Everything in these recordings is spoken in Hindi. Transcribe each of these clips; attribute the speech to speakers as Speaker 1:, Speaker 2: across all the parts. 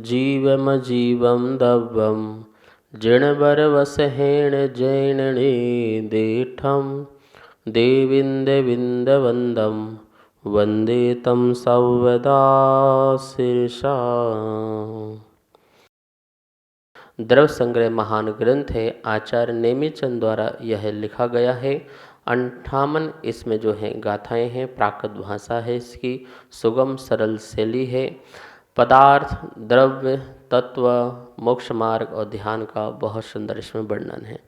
Speaker 1: जीवमजीवं दव्यं जिणवरवसहेण जैनने देठं देविन्दविन्दवन्दं वन्दे तं सर्वदा शीर्षा। द्रव्य संग्रह महान ग्रंथ है। आचार्य नेमिचंद द्वारा यह लिखा गया है। 58 इसमें जो है गाथाएं हैं। प्राकृत भाषा है इसकी, सुगम सरल शैली है। पदार्थ, द्रव्य, तत्व, मोक्ष मार्ग और ध्यान का बहुत सुंदर इसमें वर्णन है।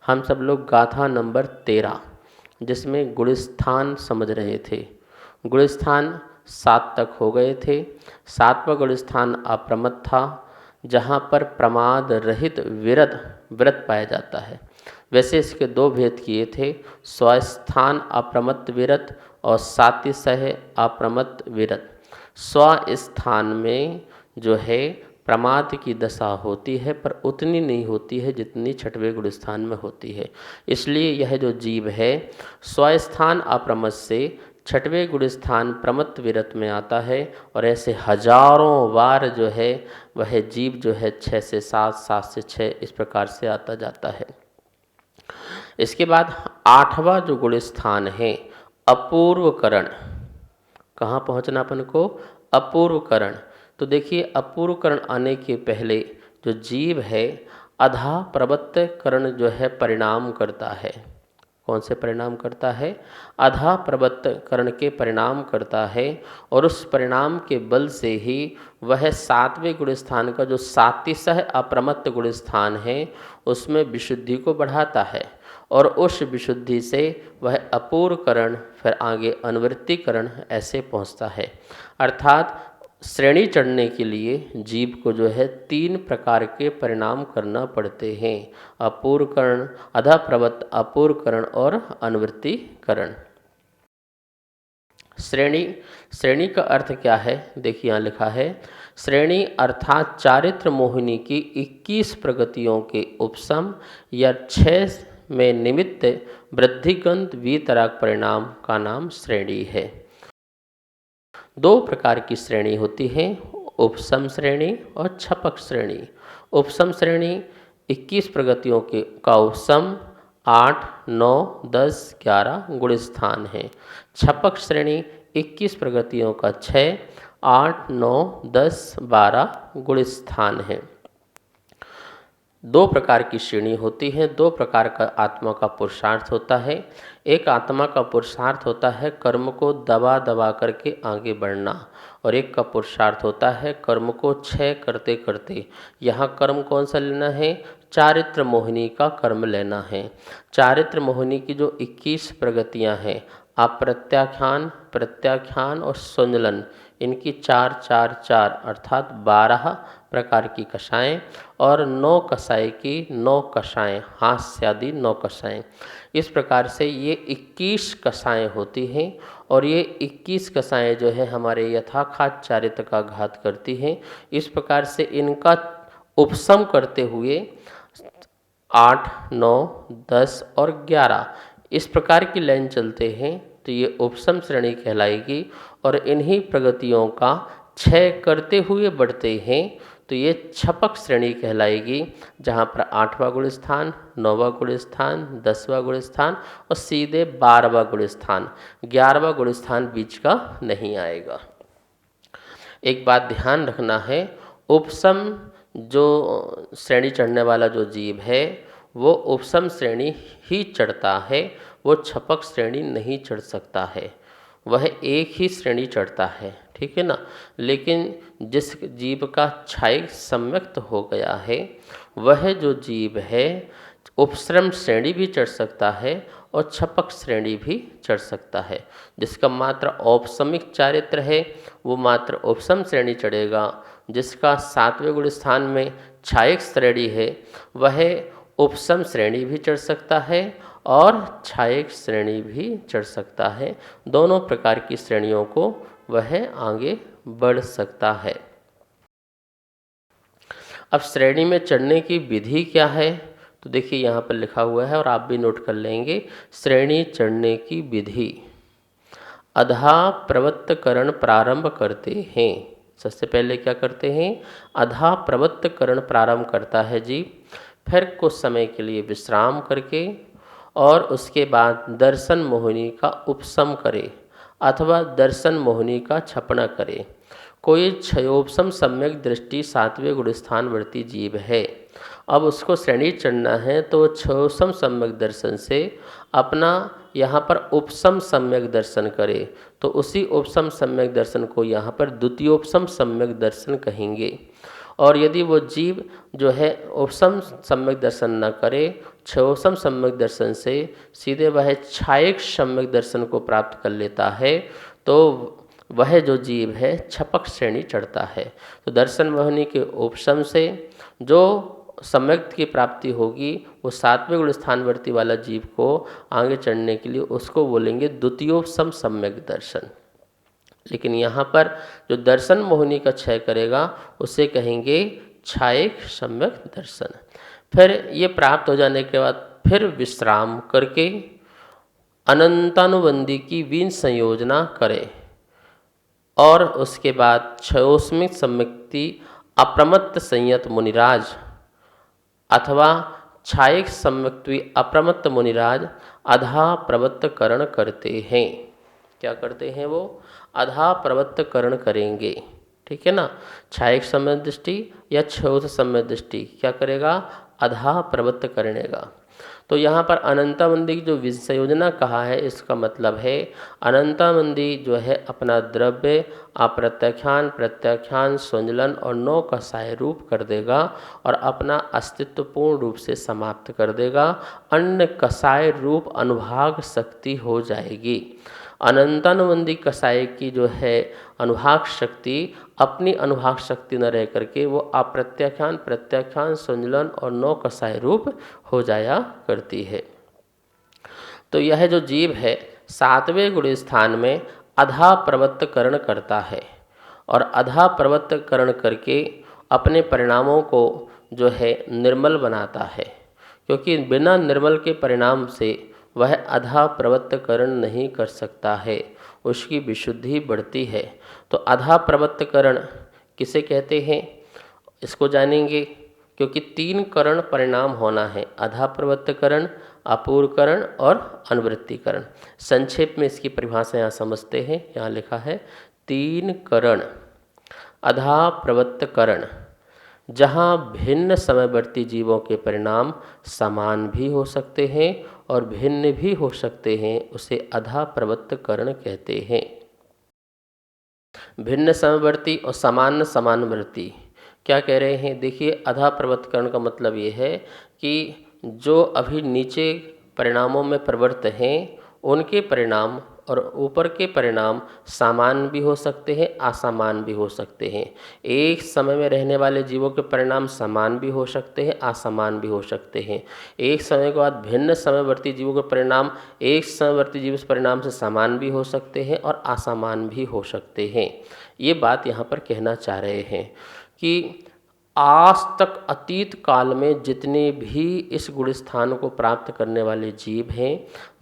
Speaker 1: हम सब लोग गाथा नंबर 13 जिसमें गुणस्थान समझ रहे थे। गुणस्थान 7 तक हो गए थे। 7वां गुणस्थान अप्रमत्त था, जहाँ पर प्रमाद रहित व्रत पाया जाता है। वैसे इसके 2 भेद किए थे, स्वस्थान अप्रमत्त विरत और सातिसह अप्रमत्त विरत। स्वस्थान में जो है प्रमाद की दशा होती है, पर उतनी नहीं होती है जितनी 6वें गुणस्थान में होती है। इसलिए यह जो जीव है स्वस्थान अप्रमत्त से 6वें गुणस्थान प्रमत्त विरत में आता है। और ऐसे हजारों बार जो है वह जीव जो है 6 से 7, 7 से 6 इस प्रकार से आता जाता है। इसके बाद 8वां जो गुणस्थान है अपूर्वकरण। कहाँ पहुँचना अपन को? अपूर्वकरण। तो देखिए अपूर्वकरण आने के पहले जो जीव है अधा प्रवत्तकरण जो है परिणाम करता है। कौन से परिणाम करता है? अधा प्रवत्तकरण के परिणाम करता है। और उस परिणाम के बल से ही वह 7वें गुणस्थान का जो सातिसह अप्रमत्त गुणस्थान है उसमें विशुद्धि को बढ़ाता है। और उस विशुद्धि से वह अपूर्वकरण फिर आगे अनुवृत्तिकरण ऐसे पहुंचता है। अर्थात श्रेणी चढ़ने के लिए जीव को जो है 3 प्रकार के परिणाम करना पड़ते हैं। अपूर्वकरण, अधप्रवत्त, अपूर्वकरण और अनुवृत्तिकरण। श्रेणी का अर्थ क्या है? देखिए यहाँ लिखा है, श्रेणी अर्थात चारित्र मोहिनी की 21 प्रगतियों के उपसम या 6 में निमित्त वृद्धिगंत वीतराग परिणाम का नाम श्रेणी है। 2 प्रकार की श्रेणी होती है, उपसम श्रेणी और छपक श्रेणी। उपसम श्रेणी 21 प्रगतियों का उपसम 8, 9, 10, 11 गुणस्थान है। छपक श्रेणी 21 प्रगतियों का 6, 8, 9, 10, 12 गुणस्थान है। 2 प्रकार की श्रेणी होती है। 2 प्रकार का आत्मा का पुरुषार्थ होता है। एक आत्मा का पुरुषार्थ होता है कर्म को दबा दबा करके आगे बढ़ना, और एक का पुरुषार्थ होता है कर्म को क्षय करते करते। यहाँ कर्म कौन सा लेना है? चारित्र मोहिनी का कर्म लेना है। चारित्र मोहिनी की जो 21 प्रगतियाँ हैं, अप्रत्याख्यान, प्रत्याख्यान और संजलन, इनकी 4, 4, 4 अर्थात 12 प्रकार की कषाएँ और 9 कषाय की 9 कषाएँ, हास्य आदि 9 कषाएँ। इस प्रकार से ये 21 कषाएँ होती हैं। और ये 21 कषाएँ जो है हमारे यथाखात चारित्र का घात करती हैं। इस प्रकार से इनका उपशम करते हुए 8, 9, 10 और 11 इस प्रकार की लाइन चलते हैं तो ये उपशम श्रेणी कहलाएगी। और इन्हीं प्रगतियों का क्षय करते हुए बढ़ते हैं तो ये छपक श्रेणी कहलाएगी, जहाँ पर 8वां गुणस्थान, 9वां गुणस्थान, 10वां गुणस्थान और सीधे 12वां गुणस्थान, 11वां गुणस्थान बीच का नहीं आएगा। एक बात ध्यान रखना है, उपशम जो श्रेणी चढ़ने वाला जो जीव है वो उपशम श्रेणी ही चढ़ता है, वो छपक श्रेणी नहीं चढ़ सकता है। वह एक ही श्रेणी चढ़ता है, ठीक है ना। लेकिन जिस जीव का क्षय सम्यक्त हो गया है वह जो जीव है उपश्रम श्रेणी भी चढ़ सकता है और छपक श्रेणी भी चढ़ सकता है। जिसका मात्र औपशमिक चारित्र है वो मात्र उपशम श्रेणी चढ़ेगा। जिसका 7वें गुण स्थान में छायक श्रेणी है वह उपशम श्रेणी भी चढ़ सकता है और छायक श्रेणी भी चढ़ सकता है। दोनों प्रकार की श्रेणियों को वह आगे बढ़ सकता है। अब श्रेणी में चढ़ने की विधि क्या है? तो देखिए यहाँ पर लिखा हुआ है और आप भी नोट कर लेंगे। श्रेणी चढ़ने की विधि, अधा प्रवत्तकरण प्रारंभ करते हैं। सबसे पहले क्या करते हैं, अधा प्रवृत्त करण प्रारंभ करता है जीव, फिर कुछ समय के लिए विश्राम करके और उसके बाद दर्शन मोहिनी का उपशम करे अथवा दर्शन मोहिनी का छपना करे। कोई क्षयोपशम सम्यक दृष्टि सातवें गुणस्थानवर्ती जीव है, अब उसको श्रेणी चढ़ना है तो क्षयोपशम सम्यक दर्शन से अपना यहाँ पर उपशम सम्यक दर्शन करे, तो उसी उपशम सम्यक दर्शन को यहाँ पर द्वितीयोपशम सम्यक दर्शन कहेंगे। और यदि वो जीव जो है उपशम सम्यक दर्शन न करे, क्षयोपशम सम्यक दर्शन से सीधे वह छायक सम्यक दर्शन को प्राप्त कर लेता है, तो वह जो जीव है छपक श्रेणी चढ़ता है। तो दर्शन मोहिनी के उपशम से जो सम्यक की प्राप्ति होगी, वो सातवें गुण स्थानवर्ती वाला जीव को आगे चढ़ने के लिए उसको बोलेंगे द्वितीयोपशम सम्यक दर्शन। लेकिन यहाँ पर जो दर्शन मोहिनी का क्षय करेगा उसे कहेंगे छायक सम्यक दर्शन। फिर ये प्राप्त हो जाने के बाद फिर विश्राम करके अनंतानुबंधी की वीन संयोजना करें और उसके बाद क्षयोस्मिक सम्यक्ति अप्रमत्त संयत मुनिराज अथवा छायक सम्यक्ति अप्रमत्त मुनिराज अधा प्रवृत्त करण करते हैं। क्या करते हैं वो, अधा प्रवृत्त करण करेंगे, ठीक है ना। छायक सम्यक दृष्टि या क्षयोत सम्यक दृष्टि क्या करेगा, अधा प्रवृत्त करेगा। तो यहाँ पर अनंतामंदी की जो संयोजना कहा है, इसका मतलब है अनंतामंदी जो है अपना द्रव्य अप्रत्याख्यान प्रत्याख्यान स्वंजलन और नौ कसाय रूप कर देगा और अपना अस्तित्व पूर्ण रूप से समाप्त कर देगा। अन्य कसाय रूप अनुभाग शक्ति हो जाएगी। अनंतानुबंधी कसाय की जो है अनुभाग शक्ति अपनी अनुभाग शक्ति न रह करके वो अप्रत्याख्यान प्रत्याख्यान संजलन और नौ कसाय रूप हो जाया करती है। तो यह जो जीव है सातवें गुण स्थान में अधा प्रवृत्त करण करता है और अधा प्रवृत्त करण करके अपने परिणामों को जो है निर्मल बनाता है, क्योंकि बिना निर्मल के परिणाम से वह अधा प्रवृत्त करण नहीं कर सकता है, उसकी विशुद्धि बढ़ती है। तो अधा प्रवृत्त करण किसे कहते हैं इसको जानेंगे, क्योंकि तीन करण परिणाम होना है, अधा प्रवृत्त करण, अपूर्व करण और अनुवृत्ति करण। संक्षेप में इसकी परिभाषा यहाँ समझते हैं। यहाँ लिखा है तीन करण अधा प्रवृत्त करण, जहाँ भिन्न समयवर्ती जीवों के परिणाम समान भी हो सकते हैं और भिन्न भी हो सकते हैं, उसे अधा प्रवृत्त करण कहते हैं। भिन्न समवर्ती और समान समानवर्ती क्या कह रहे हैं, देखिए अधा प्रवृत्त करण का मतलब ये है कि जो अभी नीचे परिणामों में प्रवृत्त हैं उनके परिणाम और ऊपर के परिणाम समान भी हो सकते हैं असामान भी हो सकते हैं। एक समय में रहने वाले जीवों के परिणाम समान भी हो सकते हैं असमान भी हो सकते हैं। एक समय के बाद भिन्न समयवर्ती जीवों के परिणाम एक समयवर्ती जीव परिणाम से समान भी हो सकते हैं और असमान भी हो सकते हैं। ये बात यहाँ पर कहना चाह रहे हैं कि आज तक अतीत काल में जितने भी इस गुण स्थान को प्राप्त करने वाले जीव हैं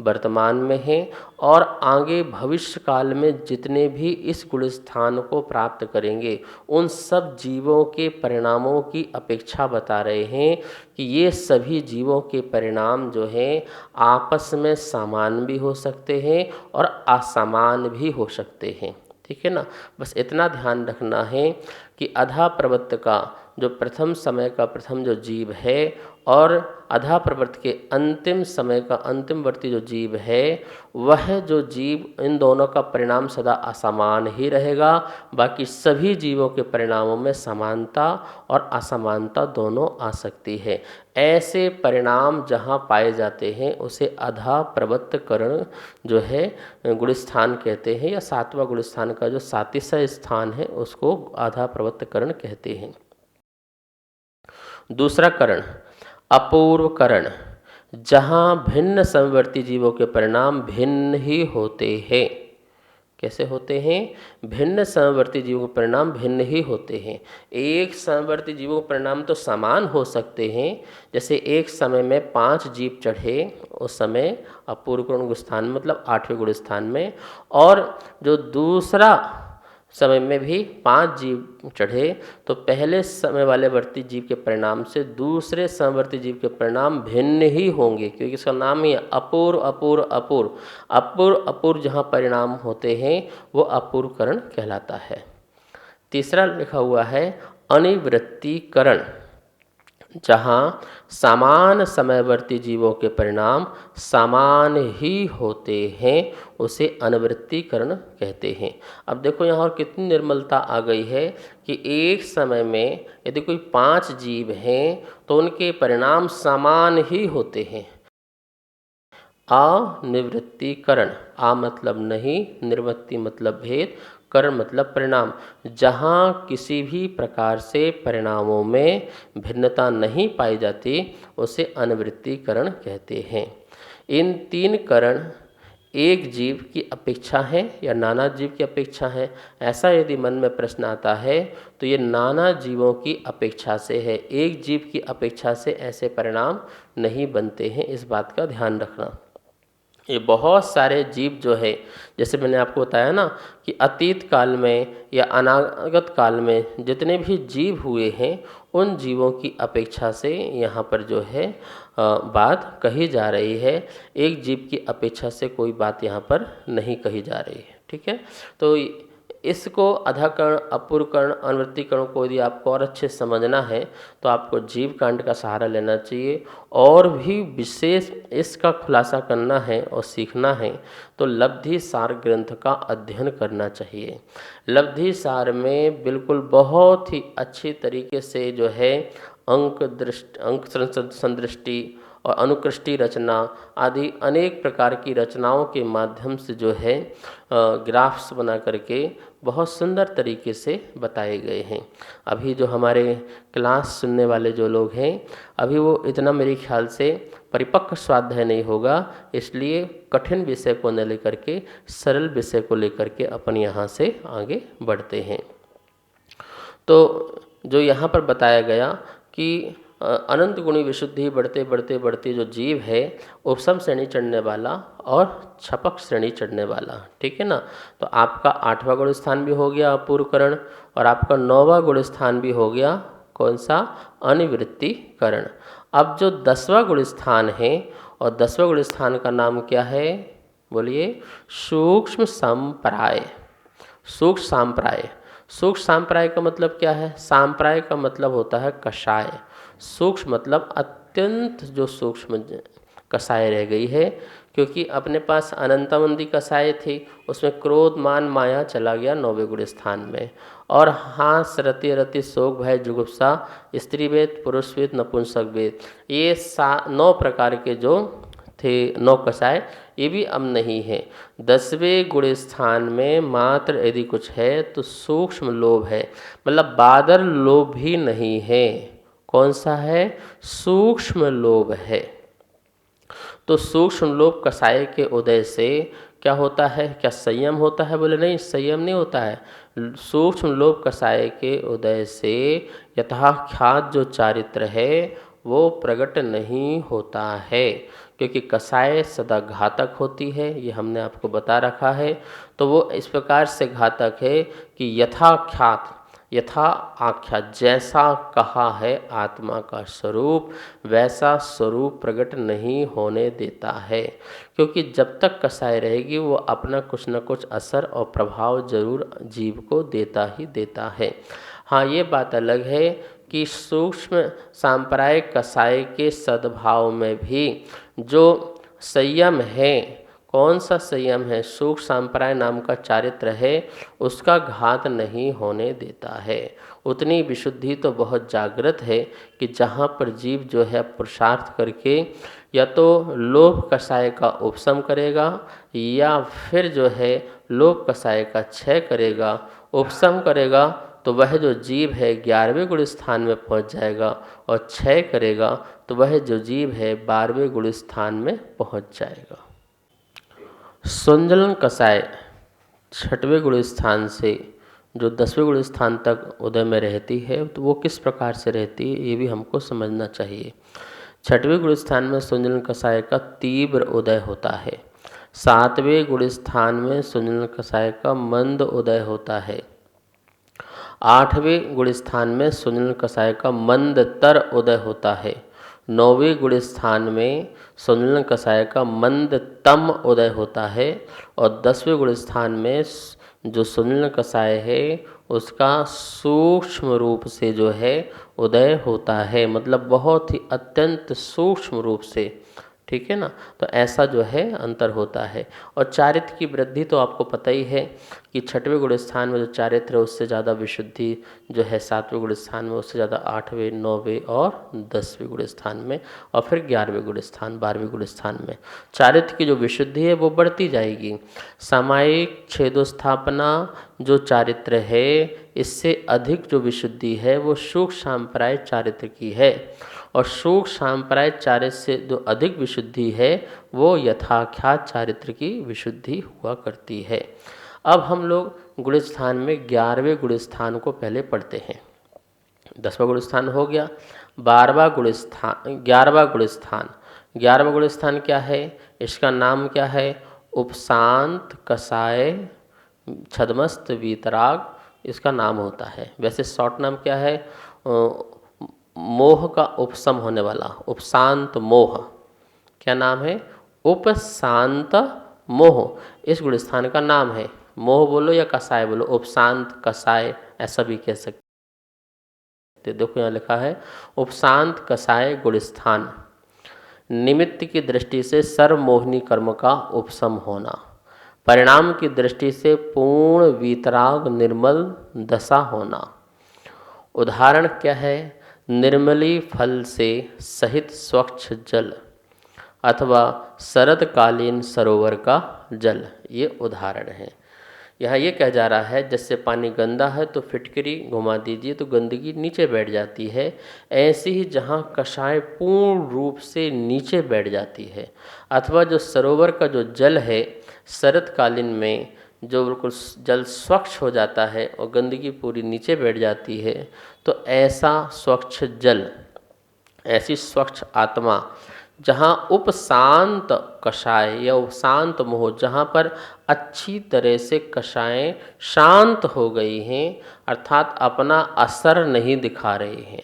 Speaker 1: वर्तमान में हैं और आगे भविष्य काल में जितने भी इस गुण स्थान को प्राप्त करेंगे, उन सब जीवों के परिणामों की अपेक्षा बता रहे हैं कि ये सभी जीवों के परिणाम जो हैं आपस में समान भी हो सकते हैं और असमान भी हो सकते हैं, ठीक है ना। बस इतना ध्यान रखना है कि अधा प्रवृत्त का जो प्रथम समय का प्रथम जो जीव है और अधा प्रवृत्त के अंतिम समय का अंतिमवर्ती जो जीव है, वह जो जीव इन दोनों का परिणाम सदा असमान ही रहेगा। बाकी सभी जीवों के परिणामों में समानता और असमानता दोनों आ सकती है। ऐसे परिणाम जहाँ पाए जाते हैं उसे अधा प्रवृत्त करण जो है गुणस्थान कहते हैं, या सातवां गुणस्थान का जो सातिशय स्थान है उसको अधा प्रवृत्त करण कहते हैं। दूसरा करण अपूर्व करण, जहाँ भिन्न समवर्ती जीवों के परिणाम भिन्न ही होते हैं। कैसे होते हैं, भिन्न समवर्ती जीवों के परिणाम भिन्न ही होते हैं। एक समवर्ती जीवों के परिणाम तो समान हो सकते हैं, जैसे एक समय में 5 जीव चढ़े उस समय अपूर्व गुण स्थान मतलब 8वें गुण स्थान में, और जो दूसरा समय में भी 5 जीव चढ़े तो पहले समय वाले वर्ती जीव के परिणाम से दूसरे समवर्ती जीव के परिणाम भिन्न ही होंगे, क्योंकि इसका नाम ही अपूर्व अपूर्व अपूर्व अपूर्व अपूर्व जहाँ परिणाम होते हैं वो अपूर्वकरण कहलाता है। तीसरा लिखा हुआ है अनिवृत्तीकरण, जहाँ समान समयवर्ती जीवों के परिणाम समान ही होते हैं उसे अनुवृत्तीकरण कहते हैं। अब देखो यहाँ और कितनी निर्मलता आ गई है कि एक समय में यदि कोई 5 जीव हैं तो उनके परिणाम समान ही होते हैं। अनिवृत्तीकरण, आ मतलब नहीं, निवृत्ति मतलब भेद, करण मतलब परिणाम, जहाँ किसी भी प्रकार से परिणामों में भिन्नता नहीं पाई जाती उसे अनुवृत्तीकरण कहते हैं। इन 3 करण एक जीव की अपेक्षा है या नाना जीव की अपेक्षा है, ऐसा यदि मन में प्रश्न आता है तो ये नाना जीवों की अपेक्षा से है, एक जीव की अपेक्षा से ऐसे परिणाम नहीं बनते हैं, इस बात का ध्यान रखना। ये बहुत सारे जीव जो है, जैसे मैंने आपको बताया ना कि अतीत काल में या अनागत काल में जितने भी जीव हुए हैं उन जीवों की अपेक्षा से यहाँ पर जो है बात कही जा रही है, एक जीव की अपेक्षा से कोई बात यहाँ पर नहीं कही जा रही है। ठीक है, तो इसको अधाकरण अपूर्वकरण अनुवृत्तीकरण को यदि आपको और अच्छे समझना है तो आपको जीव कांड का सहारा लेना चाहिए, और भी विशेष इसका खुलासा करना है और सीखना है तो लब्धि सार ग्रंथ का अध्ययन करना चाहिए। लब्धि सार में बिल्कुल बहुत ही अच्छी तरीके से जो है अंक संदृष्टि और अनुकृष्टि रचना आदि अनेक प्रकार की रचनाओं के माध्यम से जो है ग्राफ्स बना करके बहुत सुंदर तरीके से बताए गए हैं। अभी जो हमारे क्लास सुनने वाले जो लोग हैं अभी वो इतना मेरे ख्याल से परिपक्व स्वाध्याय नहीं होगा, इसलिए कठिन विषय को न लेकर के सरल विषय को लेकर के अपन यहाँ से आगे बढ़ते हैं। तो जो यहाँ पर बताया गया कि अनंत गुणी विशुद्धि बढ़ते बढ़ते बढ़ते जो जीव है उपसम श्रेणी चढ़ने वाला और छपक श्रेणी चढ़ने वाला, ठीक है ना। तो आपका 8वां गुण स्थान भी हो गया अपूर्वकरण और आपका 9वां गुण स्थान भी हो गया कौन सा, अनिवृत्तीकरण। अब जो 10वां गुण स्थान है और 10वां गुण स्थान का नाम क्या है, बोलिए, सूक्ष्म संप्राय। सूक्ष्म सांप्राय, सूक्ष्म सांप्राय का मतलब क्या है, सांप्राय का मतलब होता है कषाय, सूक्ष्म मतलब अत्यंत जो सूक्ष्म कषाय रह गई है, क्योंकि अपने पास अनंतावंदी कषाय थी, उसमें क्रोध मान माया चला गया 9वें गुण स्थान में, और हास रति रति शोक भय जुगुप्सा स्त्री वेद पुरुष वेद नपुंसक वेद, ये 9 प्रकार के जो थे 9 कषाय, ये भी अब नहीं है। 10वें गुण स्थान में मात्र यदि कुछ है तो सूक्ष्म लोभ है, मतलब बादर लोभ भी नहीं है। कौन सा है, सूक्ष्म लोभ है। तो सूक्ष्म लोभ कषाय के उदय से क्या होता है, क्या संयम होता है, बोले नहीं, संयम नहीं होता है। सूक्ष्म लोभ कषाय के उदय से यथाख्यात जो चारित्र है वो प्रकट नहीं होता है, क्योंकि कषाय सदा घातक होती है, ये हमने आपको बता रखा है। तो वो इस प्रकार से घातक है कि यथाख्यात, यथा आख्या, जैसा कहा है आत्मा का स्वरूप वैसा स्वरूप प्रकट नहीं होने देता है, क्योंकि जब तक कषाय रहेगी वो अपना कुछ न कुछ असर और प्रभाव जरूर जीव को देता ही देता है। हाँ, ये बात अलग है कि सूक्ष्म सांप्रायिक कषाय के सद्भाव में भी जो संयम है, कौन सा संयम है, सूक्ष्म सांप्राय नाम का चारित्र है, उसका घात नहीं होने देता है। उतनी विशुद्धि तो बहुत जागृत है कि जहाँ पर जीव जो है पुरुषार्थ करके या तो लोभ कषाय का उपशम करेगा या फिर जो है लोभ कषाय का क्षय करेगा, उपशम करेगा, तो वह जो जीव है 11वें गुण स्थान में पहुंच जाएगा, और क्षय करेगा तो वह जो जीव है 12वें गुण स्थान में पहुंच जाएगा। संजलन कषाय 6वें गुण स्थान से जो 10वें गुण स्थान तक उदय में रहती है, तो वो किस प्रकार से रहती है ये भी हमको समझना चाहिए। 6वें गुण स्थान में संजलन कषाय का तीव्र उदय होता है। 7वें गुण स्थान में संजलन कषाय का मंद उदय होता है। 8वें गुण स्थान में सुनील कसाय का मंदतर उदय होता है। 9वें गुण स्थान में सुनील कसाय का मंदतम उदय होता है। और 10वें गुण स्थान में जो सुनील कसाय है उसका सूक्ष्म रूप से जो है उदय होता है, मतलब बहुत ही अत्यंत सूक्ष्म रूप से, ठीक है ना। तो ऐसा जो है अंतर होता है। और चारित्र की वृद्धि तो आपको पता ही है कि 6वें गुण स्थान में जो चारित्र है उससे ज़्यादा विशुद्धि जो है 7वें गुण स्थान में, उससे ज़्यादा 8वें, 9वें और 10वें गुण स्थान में, और फिर 11वें गुण स्थान, 12वें गुण स्थान में चारित्र की जो विशुद्धि है वो बढ़ती जाएगी। सामायिक छेदोस्थापना जो चारित्र है इससे अधिक जो विशुद्धि है वो सूक्ष्म सांप्राय चारित्र की है। और सूक्ष्म सांप्राय चारित्र से जो अधिक विशुद्धि है वो यथाख्यात चारित्र की विशुद्धि हुआ करती है। अब हम लोग गुण स्थान में 11वें गुण स्थान को पहले पढ़ते हैं। 10वां गुण स्थान हो गया। 12वां गुण स्थान, 11वां गुण स्थान। 11वां गुण स्थान क्या है? इसका नाम क्या है? उपशांत कसाय छद्मस्त वीतराग इसका नाम होता है। वैसे शॉर्ट नाम क्या है? मोह का उपशम होने वाला, उपशांत मोह। क्या नाम है? उपशांत मोह इस गुण स्थान का नाम है। मोह बोलो या कसाय बोलो, उपशांत कसाय ऐसा भी कह सकते। देखो यहाँ लिखा है उपशांत कसाय गुण स्थान। निमित्त की दृष्टि से सर्वमोहिनी कर्म का उपशम होना, परिणाम की दृष्टि से पूर्ण वीतराग निर्मल दशा होना। उदाहरण क्या है? निर्मली फल से सहित स्वच्छ जल अथवा शरदकालीन सरोवर का जल, ये उदाहरण है। यहाँ ये कहा जा रहा है जैसे पानी गंदा है तो फिटकरी घुमा दीजिए तो गंदगी नीचे बैठ जाती है, ऐसे ही जहाँ कषाय पूर्ण रूप से नीचे बैठ जाती है, अथवा जो सरोवर का जो जल है शरदकालीन में जो बिल्कुल जल स्वच्छ हो जाता है और गंदगी पूरी नीचे बैठ जाती है, तो ऐसा स्वच्छ जल, ऐसी स्वच्छ आत्मा जहाँ उपशांत कषाय या उपशांत मोह, जहाँ पर अच्छी तरह से कषायें शांत हो गई हैं, अर्थात अपना असर नहीं दिखा रहे हैं,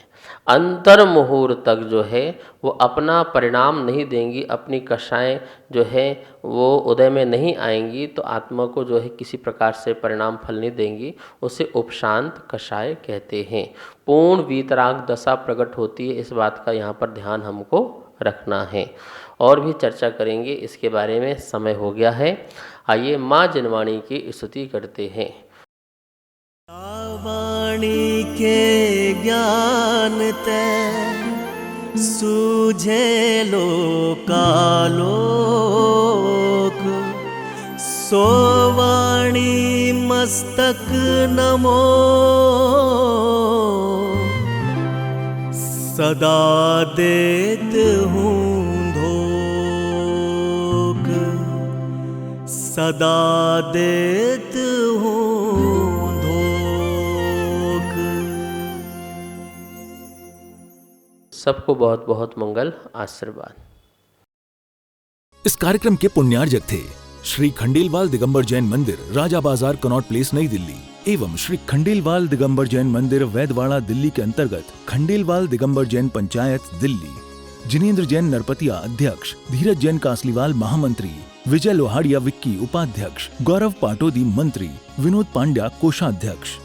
Speaker 1: अंतर मुहूर्त तक जो है वो अपना परिणाम नहीं देंगी, अपनी कषायें जो है वो उदय में नहीं आएंगी, तो आत्मा को जो है किसी प्रकार से परिणाम फल नहीं देंगी, उसे उपशांत कषाय कहते हैं। पूर्ण वीतराग दशा प्रकट होती है, इस बात का यहाँ पर ध्यान हमको रखना है। और भी चर्चा करेंगे इसके बारे में, समय हो गया है। आइए माँ जिनवाणी की स्तुति करते हैं।
Speaker 2: वाणी के ज्ञान ते सूझे लोकालोक, सो वाणी मस्तक नमो, सदा देत हूँ धोख, सदा देत हूँ धोख।
Speaker 1: सबको बहुत बहुत मंगल आशीर्वाद।
Speaker 3: इस कार्यक्रम के पुण्यार्जक थे श्री खंडेलवाल दिगंबर जैन मंदिर, राजा बाजार, कनॉट प्लेस, नई दिल्ली, एवं श्री खंडेलवाल दिगंबर जैन मंदिर, वैदवाड़ा, दिल्ली के अंतर्गत खंडेलवाल दिगंबर जैन पंचायत, दिल्ली। जिनेंद्र जैन नरपतिया अध्यक्ष, धीरज जैन कासलीवाल महामंत्री, विजय लोहाड़िया विक्की उपाध्यक्ष, गौरव पाटोदी मंत्री, विनोद पांड्या कोषाध्यक्ष।